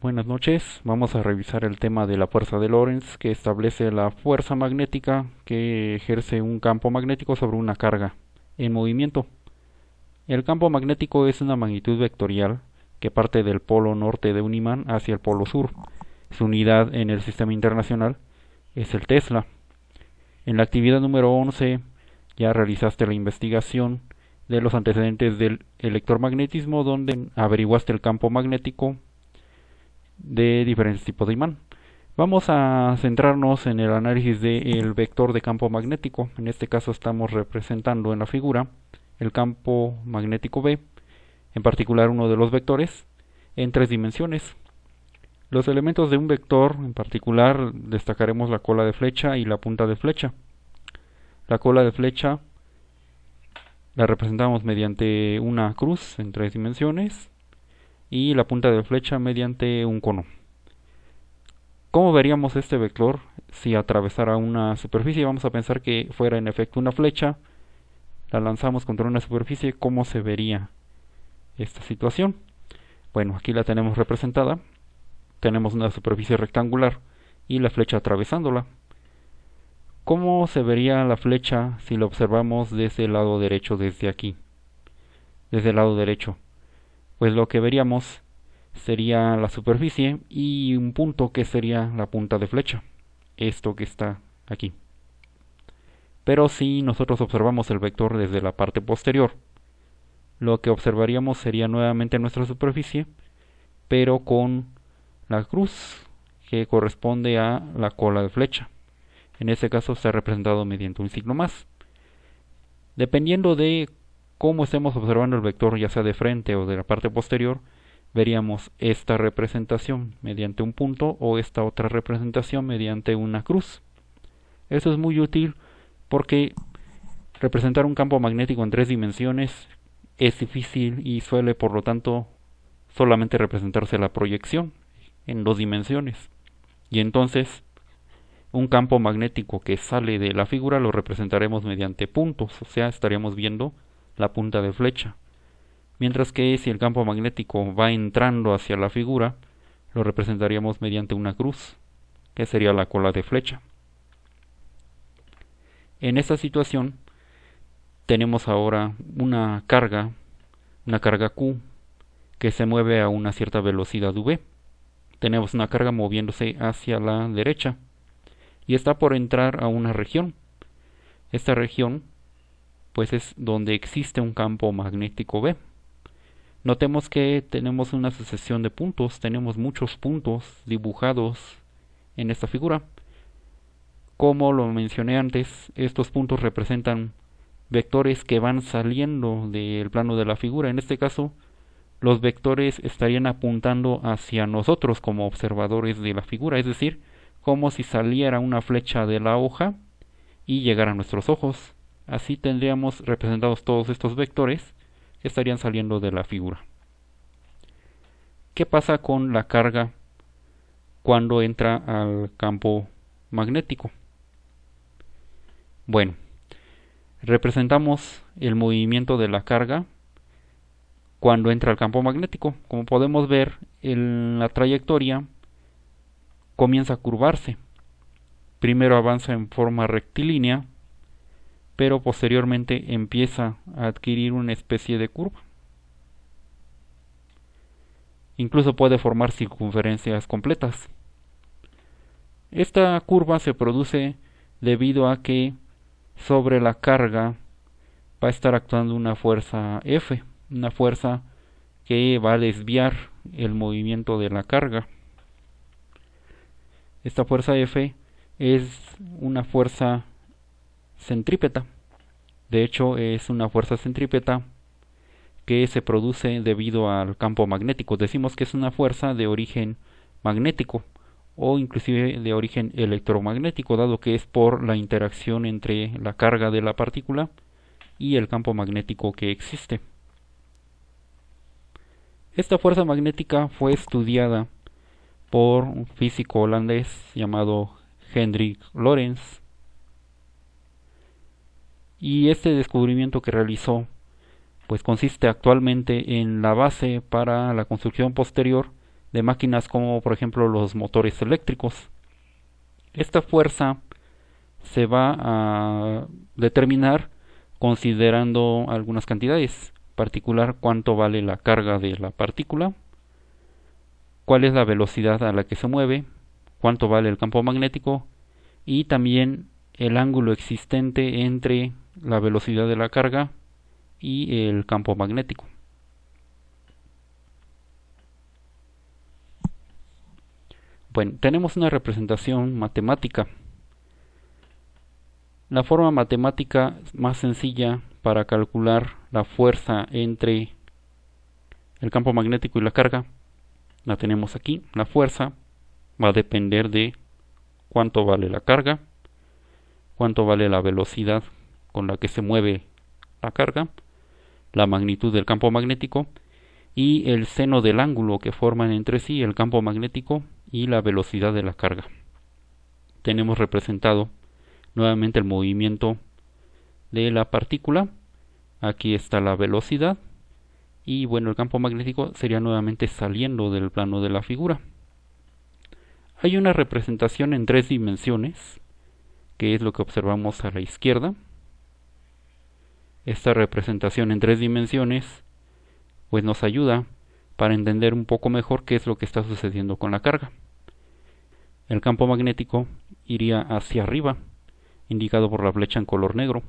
Buenas noches, vamos a revisar el tema de la fuerza de Lorentz que establece la fuerza magnética que ejerce un campo magnético sobre una carga en movimiento. El campo magnético es una magnitud vectorial que parte del polo norte de un imán hacia el polo sur. Su unidad en el sistema internacional es el Tesla. En la actividad número 11 ya realizaste la investigación de los antecedentes del electromagnetismo donde averiguaste el campo magnético de diferentes tipos de imán. Vamos a centrarnos en el análisis del vector de campo magnético. En este caso estamos representando en la figura el campo magnético B, en particular uno de los vectores, en tres dimensiones. Los elementos de un vector, en particular, destacaremos la cola de flecha y la punta de flecha. La cola de flecha la representamos mediante una cruz en tres dimensiones y la punta de flecha mediante un cono. ¿Cómo veríamos este vector si atravesara una superficie? Vamos a pensar que fuera en efecto una flecha, la lanzamos contra una superficie. ¿Cómo se vería esta situación? Bueno, aquí la tenemos representada. Tenemos una superficie rectangular y la flecha atravesándola. ¿Cómo se vería la flecha si la observamos desde el lado derecho, desde aquí? Desde el lado derecho. Pues lo que veríamos sería la superficie y un punto que sería la punta de flecha, esto que está aquí. Pero si nosotros observamos el vector desde la parte posterior, lo que observaríamos sería nuevamente nuestra superficie, pero con la cruz que corresponde a la cola de flecha. En este caso está representado mediante un signo más. Dependiendo de cómo estemos observando el vector, ya sea de frente o de la parte posterior, veríamos esta representación mediante un punto o esta otra representación mediante una cruz. Eso es muy útil porque representar un campo magnético en tres dimensiones es difícil y suele, por lo tanto, solamente representarse la proyección en dos dimensiones. Y entonces, un campo magnético que sale de la figura lo representaremos mediante puntos, o sea, estaríamos viendo la punta de flecha. Mientras que si el campo magnético va entrando hacia la figura, lo representaríamos mediante una cruz, que sería la cola de flecha. En esta situación tenemos ahora una carga Q, que se mueve a una cierta velocidad v. Tenemos una carga moviéndose hacia la derecha y está por entrar a una región. Esta región pues es donde existe un campo magnético B. Notemos que tenemos una sucesión de puntos, tenemos muchos puntos dibujados en esta figura. Como lo mencioné antes, estos puntos representan vectores que van saliendo del plano de la figura. En este caso, los vectores estarían apuntando hacia nosotros como observadores de la figura, es decir, como si saliera una flecha de la hoja y llegara a nuestros ojos. Así tendríamos representados todos estos vectores que estarían saliendo de la figura. ¿Qué pasa con la carga cuando entra al campo magnético? Bueno, representamos el movimiento de la carga cuando entra al campo magnético. Como podemos ver, en la trayectoria comienza a curvarse. Primero avanza en forma rectilínea, pero posteriormente empieza a adquirir una especie de curva. Incluso puede formar circunferencias completas. Esta curva se produce debido a que sobre la carga va a estar actuando una fuerza F, una fuerza que va a desviar el movimiento de la carga. Esta fuerza F es una fuerza centrípeta. De hecho, es una fuerza centrípeta que se produce debido al campo magnético. Decimos que es una fuerza de origen magnético o inclusive de origen electromagnético, dado que es por la interacción entre la carga de la partícula y el campo magnético que existe. Esta fuerza magnética fue estudiada por un físico holandés llamado Hendrik Lorentz, y este descubrimiento que realizó pues consiste actualmente en la base para la construcción posterior de máquinas como por ejemplo los motores eléctricos. Esta fuerza se va a determinar considerando algunas cantidades, en particular cuánto vale la carga de la partícula, cuál es la velocidad a la que se mueve, cuánto vale el campo magnético y también el ángulo existente entre la velocidad de la carga y el campo magnético. Bueno, tenemos una representación matemática. La forma matemática más sencilla para calcular la fuerza entre el campo magnético y la carga la tenemos aquí. La fuerza va a depender de cuánto vale la carga, cuánto vale la velocidad con la que se mueve la carga, la magnitud del campo magnético y el seno del ángulo que forman entre sí el campo magnético y la velocidad de la carga. Tenemos representado nuevamente el movimiento de la partícula. Aquí está la velocidad y bueno, el campo magnético sería nuevamente saliendo del plano de la figura. Hay una representación en 3 dimensiones, que es lo que observamos a la izquierda. Esta representación en 3 dimensiones pues nos ayuda para entender un poco mejor qué es lo que está sucediendo con la carga. El campo magnético iría hacia arriba, indicado por la flecha en color negro.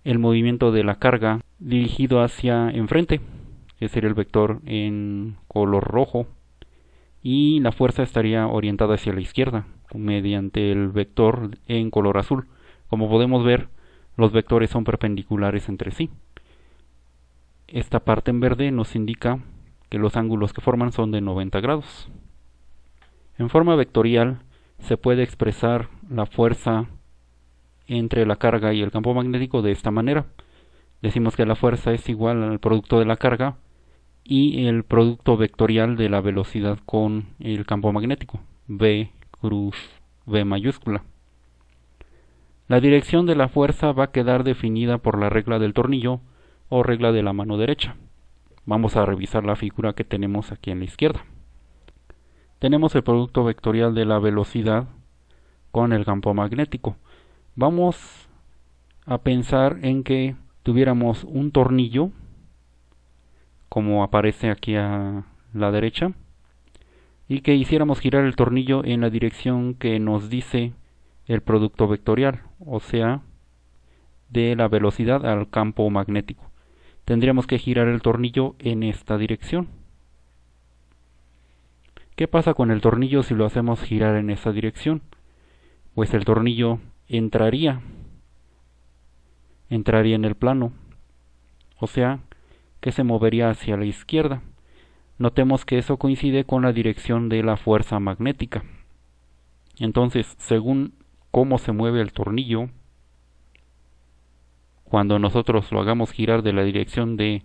El movimiento de la carga dirigido hacia enfrente, que sería el vector en color rojo, y la fuerza estaría orientada hacia la izquierda mediante el vector en color azul. Como podemos ver, los vectores son perpendiculares entre sí. Esta parte en verde nos indica que los ángulos que forman son de 90 grados. En forma vectorial se puede expresar la fuerza entre la carga y el campo magnético de esta manera. Decimos que la fuerza es igual al producto de la carga y el producto vectorial de la velocidad con el campo magnético, V cruz V mayúscula. La dirección de la fuerza va a quedar definida por la regla del tornillo o regla de la mano derecha. Vamos a revisar la figura que tenemos aquí en la izquierda. Tenemos el producto vectorial de la velocidad con el campo magnético. Vamos a pensar en que tuviéramos un tornillo, como aparece aquí a la derecha, y que hiciéramos girar el tornillo en la dirección que nos dice el producto vectorial, o sea, de la velocidad al campo magnético. Tendríamos que girar el tornillo en esta dirección. ¿Qué pasa con el tornillo si lo hacemos girar en esta dirección? Pues el tornillo entraría en el plano, o sea, que se movería hacia la izquierda. Notemos que eso coincide con la dirección de la fuerza magnética. Entonces, según cómo se mueve el tornillo, cuando nosotros lo hagamos girar de la dirección de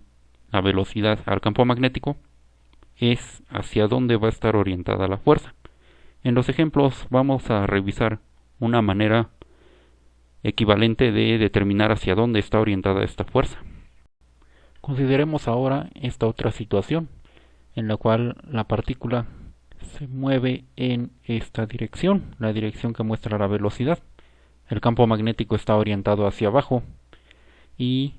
la velocidad al campo magnético, es hacia dónde va a estar orientada la fuerza. En los ejemplos vamos a revisar una manera equivalente de determinar hacia dónde está orientada esta fuerza. Consideremos ahora esta otra situación, en la cual la partícula se mueve en esta dirección, la dirección que muestra la velocidad. El campo magnético está orientado hacia abajo y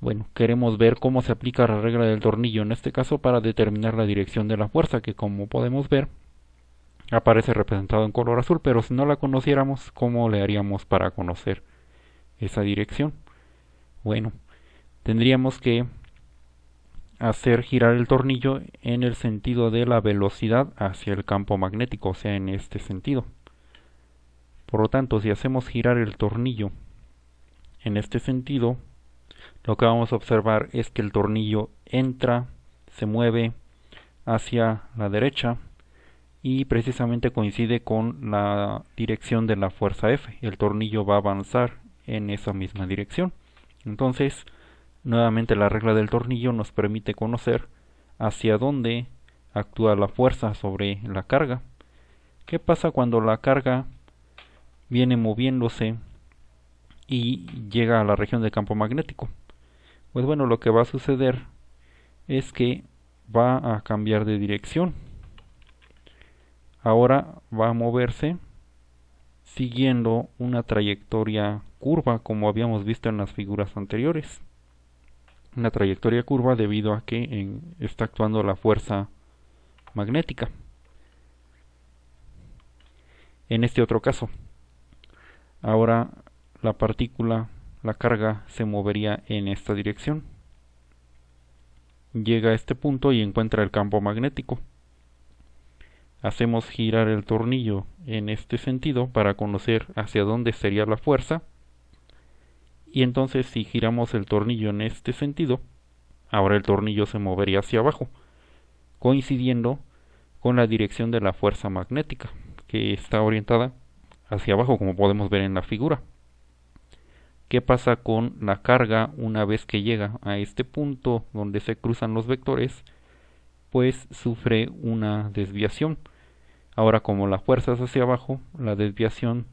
bueno, queremos ver cómo se aplica la regla del tornillo en este caso para determinar la dirección de la fuerza, que como podemos ver aparece representado en color azul, pero si no la conociéramos, ¿cómo le haríamos para conocer esa dirección? Bueno, tendríamos que hacer girar el tornillo en el sentido de la velocidad hacia el campo magnético, o sea, en este sentido. Por lo tanto, si hacemos girar el tornillo en este sentido, lo que vamos a observar es que el tornillo entra, se mueve hacia la derecha y precisamente coincide con la dirección de la fuerza F. El tornillo va a avanzar en esa misma dirección. Entonces, nuevamente la regla del tornillo nos permite conocer hacia dónde actúa la fuerza sobre la carga. ¿Qué pasa cuando la carga viene moviéndose y llega a la región del campo magnético? Pues bueno, lo que va a suceder es que va a cambiar de dirección. ahora va a moverse siguiendo una trayectoria curva como habíamos visto en las figuras anteriores. Una trayectoria curva debido a que está actuando la fuerza magnética. En este otro caso, ahora la partícula, la carga, se movería en esta dirección. Llega a este punto y encuentra el campo magnético. Hacemos girar el tornillo en este sentido para conocer hacia dónde sería la fuerza. Y entonces si giramos el tornillo en este sentido, ahora el tornillo se movería hacia abajo, coincidiendo con la dirección de la fuerza magnética, que está orientada hacia abajo, como podemos ver en la figura. ¿Qué pasa con la carga una vez que llega a este punto donde se cruzan los vectores? Pues sufre una desviación. Ahora, como la fuerza es hacia abajo, la desviación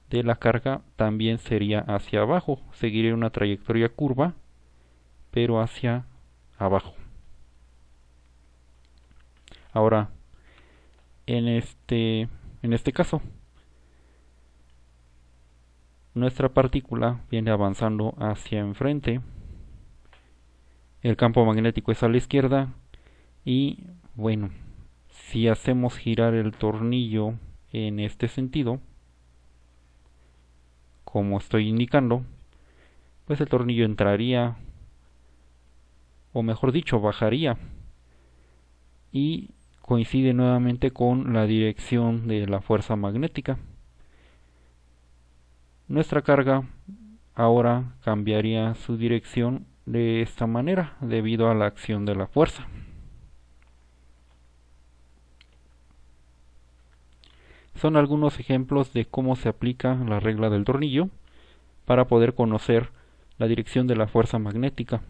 de la carga también sería hacia abajo. Seguiría una trayectoria curva, pero hacia abajo. Ahora, en este caso, nuestra partícula viene avanzando hacia enfrente. El campo magnético es a la izquierda y, bueno, si hacemos girar el tornillo en este sentido, como estoy indicando, pues el tornillo entraría, o mejor dicho, bajaría, y coincide nuevamente con la dirección de la fuerza magnética. Nuestra carga ahora cambiaría su dirección de esta manera debido a la acción de la fuerza. Son algunos ejemplos de cómo se aplica la regla del tornillo para poder conocer la dirección de la fuerza magnética.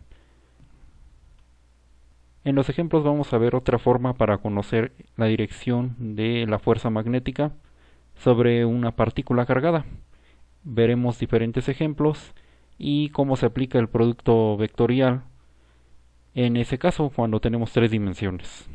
En los ejemplos vamos a ver otra forma para conocer la dirección de la fuerza magnética sobre una partícula cargada. Veremos diferentes ejemplos y cómo se aplica el producto vectorial en ese caso cuando tenemos 3 dimensiones.